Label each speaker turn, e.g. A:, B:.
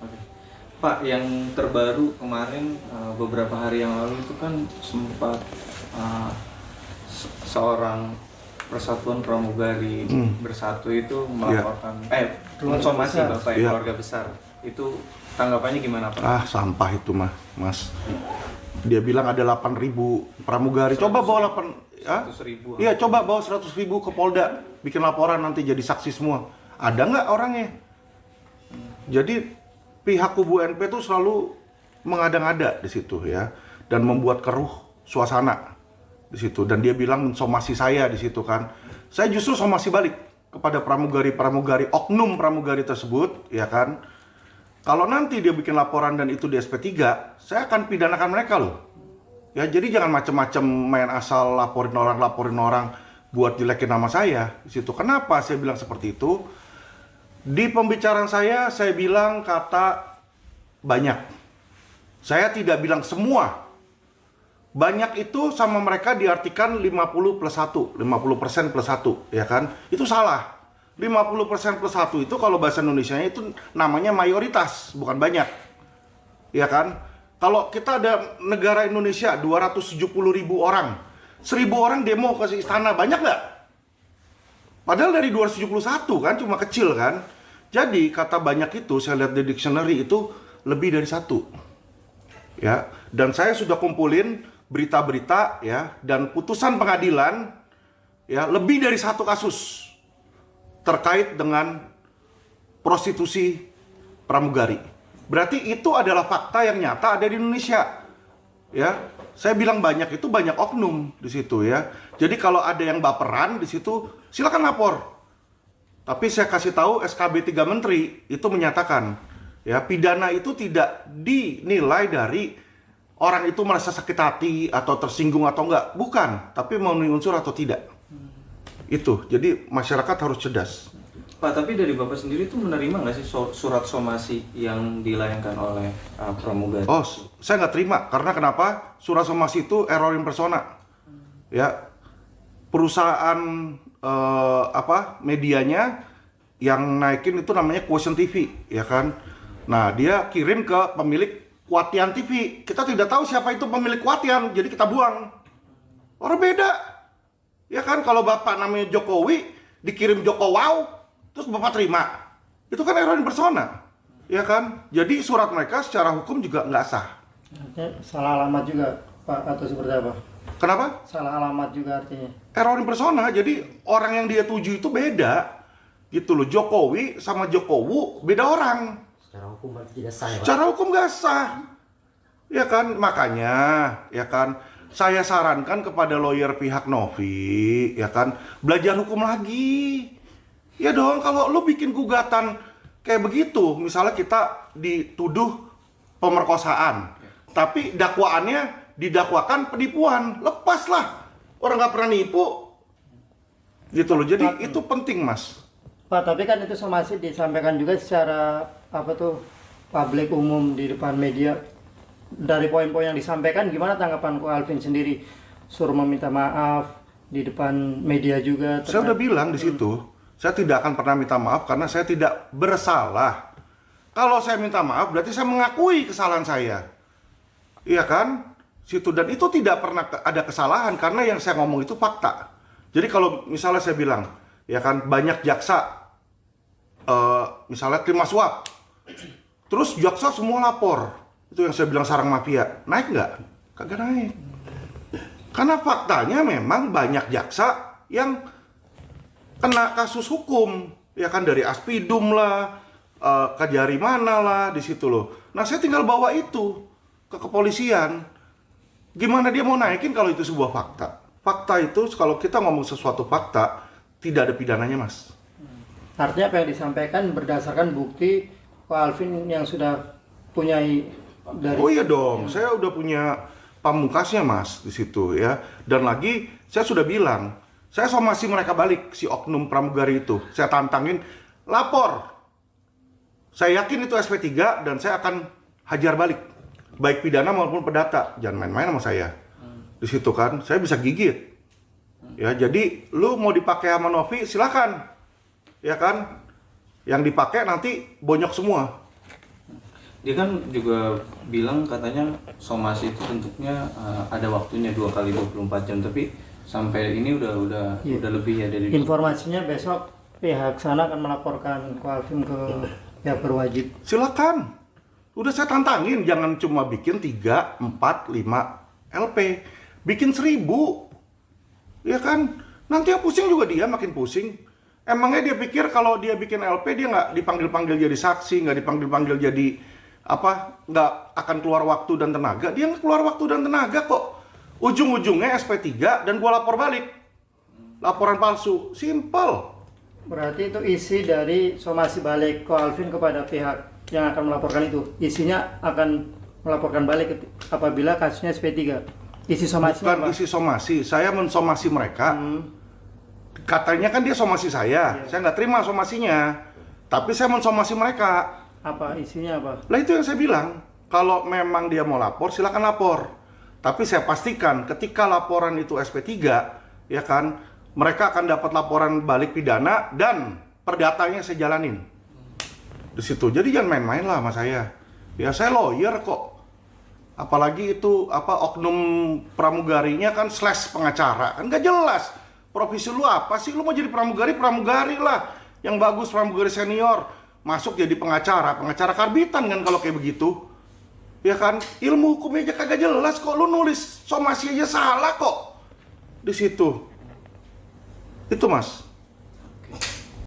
A: Oke. Pak, yang terbaru kemarin beberapa hari yang lalu itu kan sempat uh, seorang Persatuan Pramugari Bersatu itu melaporkan somasi Bapak yang keluarga besar. Itu tanggapannya gimana Pak?
B: Ah, sampah itu mah, Mas. Dia bilang ada 8.000 pramugari. Coba bawa
A: 100.000.
B: Iya, coba bawa 100.000 ke Polda, bikin laporan nanti jadi saksi semua. Ada nggak orangnya? Jadi pihak kubu NP itu selalu mengada-ngada di situ ya, dan membuat keruh suasana di situ. Dan dia bilang somasi saya di situ kan. Saya justru somasi balik kepada pramugari-pramugari, oknum pramugari tersebut, ya kan. Kalau nanti dia bikin laporan dan itu di SP3, saya akan pidanakan mereka loh. Ya, jadi jangan macam-macam main asal laporin orang buat jelekin nama saya di situ. Kenapa saya bilang seperti itu? Di pembicaraan saya bilang kata banyak. Saya tidak bilang semua. Banyak itu sama mereka diartikan 50 plus 1, 50% plus 1, ya kan? Itu salah. 50% plus 1 itu kalau bahasa Indonesianya itu namanya mayoritas, bukan banyak. Ya kan? Kalau kita ada negara Indonesia 270.000 orang, 1.000 orang demo ke istana, banyak nggak? Padahal dari 271 kan, cuma kecil kan. Jadi kata banyak itu saya lihat di dictionary itu lebih dari 1. Ya, dan saya sudah kumpulin berita-berita ya dan putusan pengadilan ya lebih dari 1 kasus terkait dengan prostitusi pramugari. Berarti itu adalah fakta yang nyata ada di Indonesia. Ya, saya bilang banyak itu banyak oknum di situ ya. Jadi kalau ada yang baperan di situ, silakan lapor. Tapi saya kasih tahu SKB 3 Menteri itu menyatakan ya pidana itu tidak dinilai dari orang itu merasa sakit hati atau tersinggung atau enggak, bukan, tapi memenuhi unsur atau tidak. Itu. Jadi masyarakat harus cerdas.
A: Pak, tapi dari Bapak sendiri tuh menerima nggak sih surat somasi yang dilayangkan oleh pramugari?
B: Oh, saya nggak terima. Karena kenapa? Surat somasi itu error in persona. Ya, perusahaan medianya yang naikin itu namanya Quotient TV, ya kan? Nah, dia kirim ke pemilik Kuatian TV. Kita tidak tahu siapa itu pemilik Kuatian, jadi kita buang. Orang beda. Ya kan, kalau Bapak namanya Jokowi, dikirim Joko Wow, terus Bapak terima. Itu kan error in persona. Ya kan? Jadi surat mereka secara hukum juga nggak sah.
C: Salah alamat juga, Pak, atau seperti apa?
B: Kenapa?
C: Salah alamat juga artinya.
B: Error in persona, jadi orang yang dia tuju itu beda. Gitu loh, Jokowi sama Jokowu beda orang.
D: Secara hukum berarti tidak sah ya, Pak?
B: Secara hukum nggak sah. Ya kan, makanya, ya kan, saya sarankan kepada lawyer pihak Novi, ya kan, belajar hukum lagi. Ya dong, kalau lu bikin gugatan kayak begitu, misalnya kita dituduh pemerkosaan, tapi dakwaannya didakwakan penipuan, lepaslah. Orang nggak pernah nipu. Gitu loh, jadi itu penting, Mas.
C: Pak, tapi kan itu somasi disampaikan juga secara publik umum di depan media. Dari poin-poin yang disampaikan, gimana tanggapan Ko Alvin sendiri? Suruh meminta maaf di depan media juga.
B: Saya udah bilang di situ, saya tidak akan pernah minta maaf karena saya tidak bersalah. Kalau saya minta maaf, berarti saya mengakui kesalahan saya. Iya kan? Situ, dan itu tidak pernah ada kesalahan karena yang saya ngomong itu fakta. Jadi kalau misalnya saya bilang, ya kan, banyak jaksa misalnya terima suap, terus jaksa semua lapor, itu yang saya bilang sarang mafia, naik nggak? Kagak naik. Karena faktanya memang banyak jaksa yang kena kasus hukum, ya kan, dari Aspidum lah, Kajari mana lah, di situ loh. Nah, saya tinggal bawa itu ke kepolisian. Gimana dia mau naikin kalau itu sebuah fakta? Fakta itu kalau kita ngomong sesuatu fakta, tidak ada pidananya, Mas.
C: Artinya apa yang disampaikan berdasarkan bukti Ko Alvin yang sudah punyai dari.
B: Oh iya dong, saya udah punya pamungkasnya, Mas, di situ ya. Dan lagi saya sudah bilang, saya somasi mereka balik, si oknum pramugari itu. Saya tantangin lapor. Saya yakin itu SP3 dan saya akan hajar balik, baik pidana maupun perdata. Jangan main-main sama saya. Di situ kan, saya bisa gigit. Ya, jadi lu mau dipakai sama Novi silakan. Ya kan? Yang dipakai nanti bonyok semua.
A: dia kan juga bilang katanya somasi itu bentuknya ada waktunya 2 kali 24 jam, tapi sampai ini udah lebih ya dari
C: Informasinya besok pihak sana akan melaporkan Ko Alvin ke pihak berwajib.
B: Silakan. Udah saya tantangin, jangan cuma bikin 3, 4, 5 LP. Bikin 1000. Ya kan? Nanti yang pusing juga dia, makin pusing. Emangnya dia pikir kalau dia bikin LP dia nggak dipanggil-panggil jadi saksi, nggak dipanggil-panggil jadi apa, nggak akan keluar waktu dan tenaga? Dia nggak keluar waktu dan tenaga kok. Ujung-ujungnya SP3 dan gua lapor balik. Laporan palsu, simple.
C: Berarti itu isi dari somasi balik Ko Alvin kepada pihak yang akan melaporkan itu. Isinya akan melaporkan balik apabila kasusnya SP3. Isi somasinya
B: Bukan
C: apa?
B: isi somasi, saya mensomasi mereka. Katanya kan dia somasi saya nggak terima somasinya. Tapi saya mensomasi mereka.
C: Apa isinya apa?
B: Lah itu yang saya bilang, kalau memang dia mau lapor, silakan lapor. Tapi saya pastikan ketika laporan itu SP3, ya kan, mereka akan dapat laporan balik pidana dan perdatanya saya jalanin. Di situ. Jadi jangan main-main lah sama saya. Ya saya lawyer kok. Apalagi itu apa oknum pramugarinya kan slash pengacara. Kan nggak jelas. Profesi lu apa sih? Lu mau jadi pramugari, pramugari lah. Yang bagus pramugari senior. Masuk jadi pengacara karbitan kan kalau kayak begitu. Ya kan? Ilmu hukumnya aja kagak jelas kok. Lu nulis somasi aja salah kok. Di situ. Itu Mas.